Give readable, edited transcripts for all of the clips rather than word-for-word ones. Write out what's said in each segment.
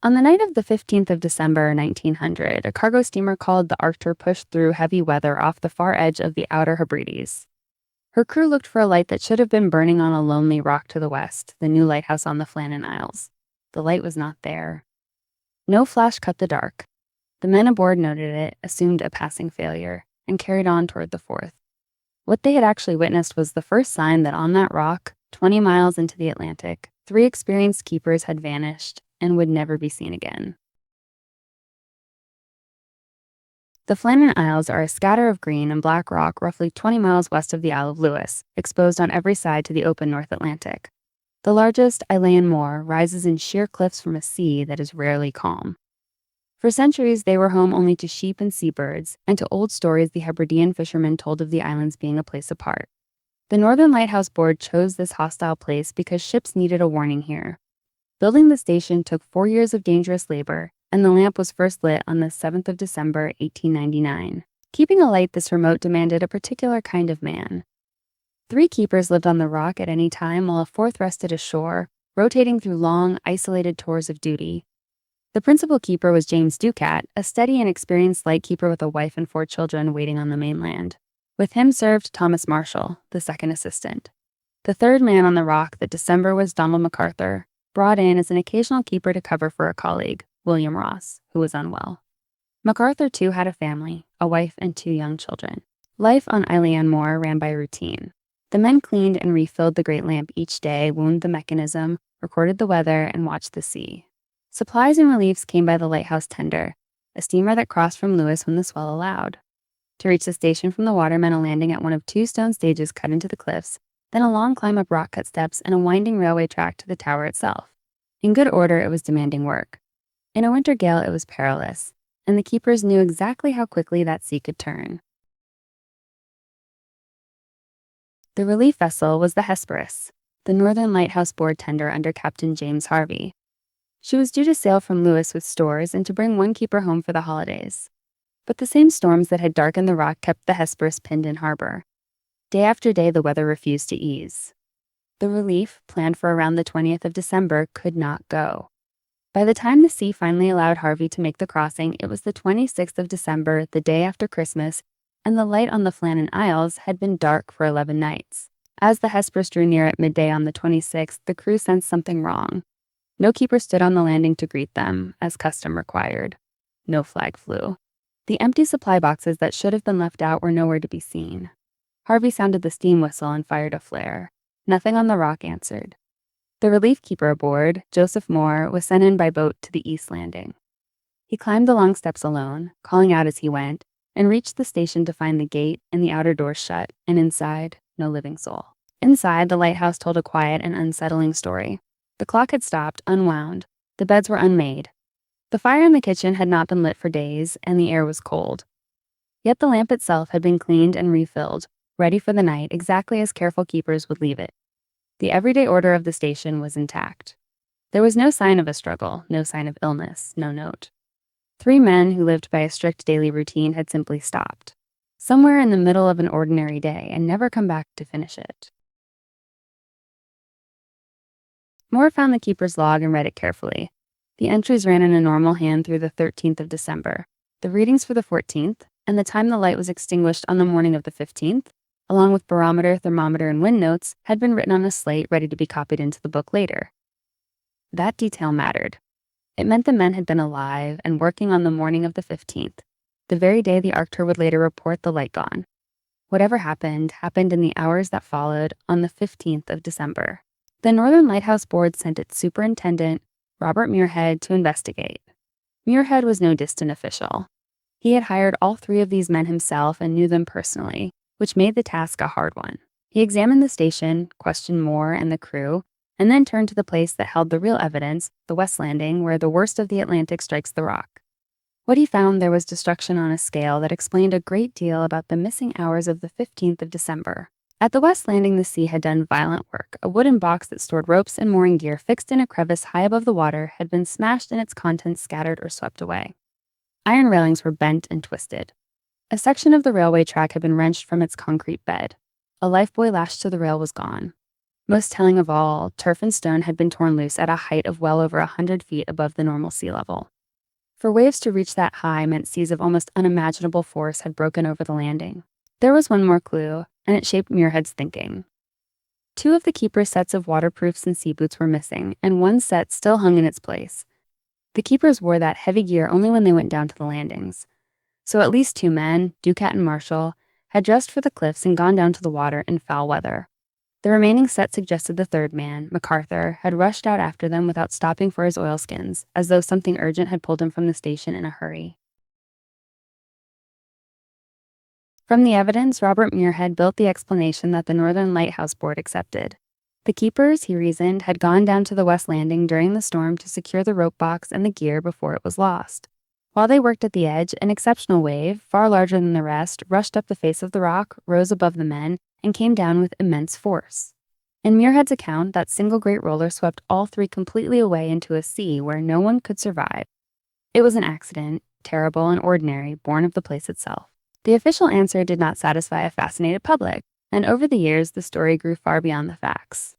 On the night of the 15th of December 1900, a cargo steamer called the Archtor pushed through heavy weather off the far edge of the Outer Hebrides. Her crew looked for a light that should have been burning on a lonely rock to the west, the new lighthouse on the Flannan Isles. The light was not there. No flash cut the dark. The men aboard noted it, assumed a passing failure, and carried on toward the fourth. What they had actually witnessed was the first sign that on that rock, 20 miles into the Atlantic, 3 experienced keepers had vanished and would never be seen again. The Flannan Isles are a scatter of green and black rock roughly 20 miles west of the Isle of Lewis, exposed on every side to the open North Atlantic. The largest, Ilean Moor, rises in sheer cliffs from a sea that is rarely calm. For centuries, they were home only to sheep and seabirds, and to old stories the Hebridean fishermen told of the islands being a place apart. The Northern Lighthouse Board chose this hostile place because ships needed a warning here. Building the station took 4 years of dangerous labor, and the lamp was first lit on the 7th of December, 1899. Keeping a light this remote demanded a particular kind of man. 3 keepers lived on the rock at any time while a 4th rested ashore, rotating through long, isolated tours of duty. The principal keeper was James Ducat, a steady and experienced lightkeeper with a wife and 4 children waiting on the mainland. With him served Thomas Marshall, the second assistant. The third man on the rock that December was Donald MacArthur, brought in as an occasional keeper to cover for a colleague, William Ross, who was unwell. MacArthur, too, had a family, a wife and 2 young children. Life on Ilean Moor ran by routine. The men cleaned and refilled the great lamp each day, wound the mechanism, recorded the weather, and watched the sea. Supplies and reliefs came by the Lighthouse tender, a steamer that crossed from Lewis when the swell allowed. To reach the station from the watermen, a landing at one of 2 stone stages cut into the cliffs, then a long climb up rock-cut steps and a winding railway track to the tower itself. In good order, it was demanding work. In a winter gale, it was perilous, and the keepers knew exactly how quickly that sea could turn. The relief vessel was the Hesperus, the Northern Lighthouse Board tender under Captain James Harvey. She was due to sail from Lewis with stores and to bring 1 keeper home for the holidays. But the same storms that had darkened the rock kept the Hesperus pinned in harbor. Day after day, the weather refused to ease. The relief, planned for around the 20th of December, could not go. By the time the sea finally allowed Harvey to make the crossing, it was the 26th of December, the day after Christmas, and the light on the Flannan Isles had been dark for 11 nights. As the Hesperus drew near at midday on the 26th, the crew sensed something wrong. No keeper stood on the landing to greet them, as custom required. No flag flew. The empty supply boxes that should have been left out were nowhere to be seen. Harvey sounded the steam whistle and fired a flare. Nothing on the rock answered. The relief keeper aboard, Joseph Moore, was sent in by boat to the east landing. He climbed the long steps alone, calling out as he went, and reached the station to find the gate and the outer doors shut, and inside, no living soul. Inside, the lighthouse told a quiet and unsettling story. The clock had stopped, unwound. The beds were unmade. The fire in the kitchen had not been lit for days, and the air was cold. Yet the lamp itself had been cleaned and refilled, ready for the night exactly as careful keepers would leave it. The everyday order of the station was intact. There was no sign of a struggle, no sign of illness, no note. 3 men who lived by a strict daily routine had simply stopped, somewhere in the middle of an ordinary day, and never come back to finish it. Moore found the keeper's log and read it carefully. The entries ran in a normal hand through the 13th of December, the readings for the 14th, and the time the light was extinguished on the morning of the 15th, along with barometer, thermometer, and wind notes, had been written on a slate ready to be copied into the book later. That detail mattered. It meant the men had been alive and working on the morning of the 15th, the very day the Archtor would later report the light gone. Whatever happened in the hours that followed on the 15th of December. The Northern Lighthouse Board sent its superintendent, Robert Muirhead, to investigate. Muirhead was no distant official. He had hired all 3 of these men himself and knew them personally, which made the task a hard one. He examined the station, questioned Moore and the crew, and then turned to the place that held the real evidence, the West Landing, where the worst of the Atlantic strikes the rock. What he found there was destruction on a scale that explained a great deal about the missing hours of the 15th of December. At the West Landing, the sea had done violent work. A wooden box that stored ropes and mooring gear fixed in a crevice high above the water had been smashed and its contents scattered or swept away. Iron railings were bent and twisted. A section of the railway track had been wrenched from its concrete bed. A lifebuoy lashed to the rail was gone. Most telling of all, turf and stone had been torn loose at a height of well over 100 feet above the normal sea level. For waves to reach that high meant seas of almost unimaginable force had broken over the landing. There was one more clue, and it shaped Muirhead's thinking. 2 of the keeper's sets of waterproofs and sea boots were missing, and one set still hung in its place. The keepers wore that heavy gear only when they went down to the landings. So at least 2 men, Ducat and Marshall, had dressed for the cliffs and gone down to the water in foul weather. The remaining set suggested the 3rd man, MacArthur, had rushed out after them without stopping for his oilskins, as though something urgent had pulled him from the station in a hurry. From the evidence, Robert Muirhead built the explanation that the Northern Lighthouse Board accepted. The keepers, he reasoned, had gone down to the West Landing during the storm to secure the rope box and the gear before it was lost. While they worked at the edge, an exceptional wave, far larger than the rest, rushed up the face of the rock, rose above the men, and came down with immense force. In Muirhead's account, that single great roller swept all 3 completely away into a sea where no one could survive. It was an accident, terrible and ordinary, born of the place itself. The official answer did not satisfy a fascinated public, and over the years the story grew far beyond the facts.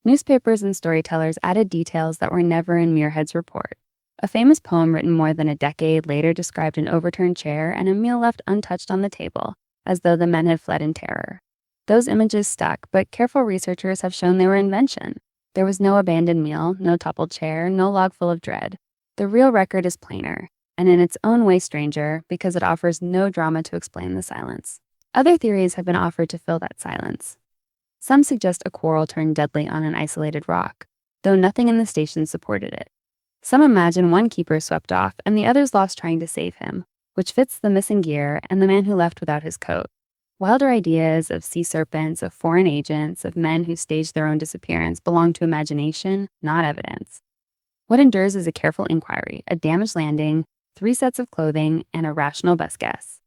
Newspapers and storytellers added details that were never in Muirhead's report. A famous poem written more than a decade later described an overturned chair and a meal left untouched on the table, as though the men had fled in terror. Those images stuck, but careful researchers have shown they were invention. There was no abandoned meal, no toppled chair, no log full of dread. The real record is plainer, and in its own way stranger, because it offers no drama to explain the silence. Other theories have been offered to fill that silence. Some suggest a quarrel turned deadly on an isolated rock, though nothing in the station supported it. Some imagine one keeper swept off and the others lost trying to save him, which fits the missing gear and the man who left without his coat. Wilder ideas of sea serpents, of foreign agents, of men who staged their own disappearance belong to imagination, not evidence. What endures is a careful inquiry, a damaged landing, 3 sets of clothing, and a rational best guess.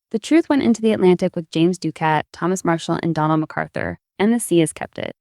The truth went into the Atlantic with James Ducat, Thomas Marshall, and Donald MacArthur, and the sea has kept it.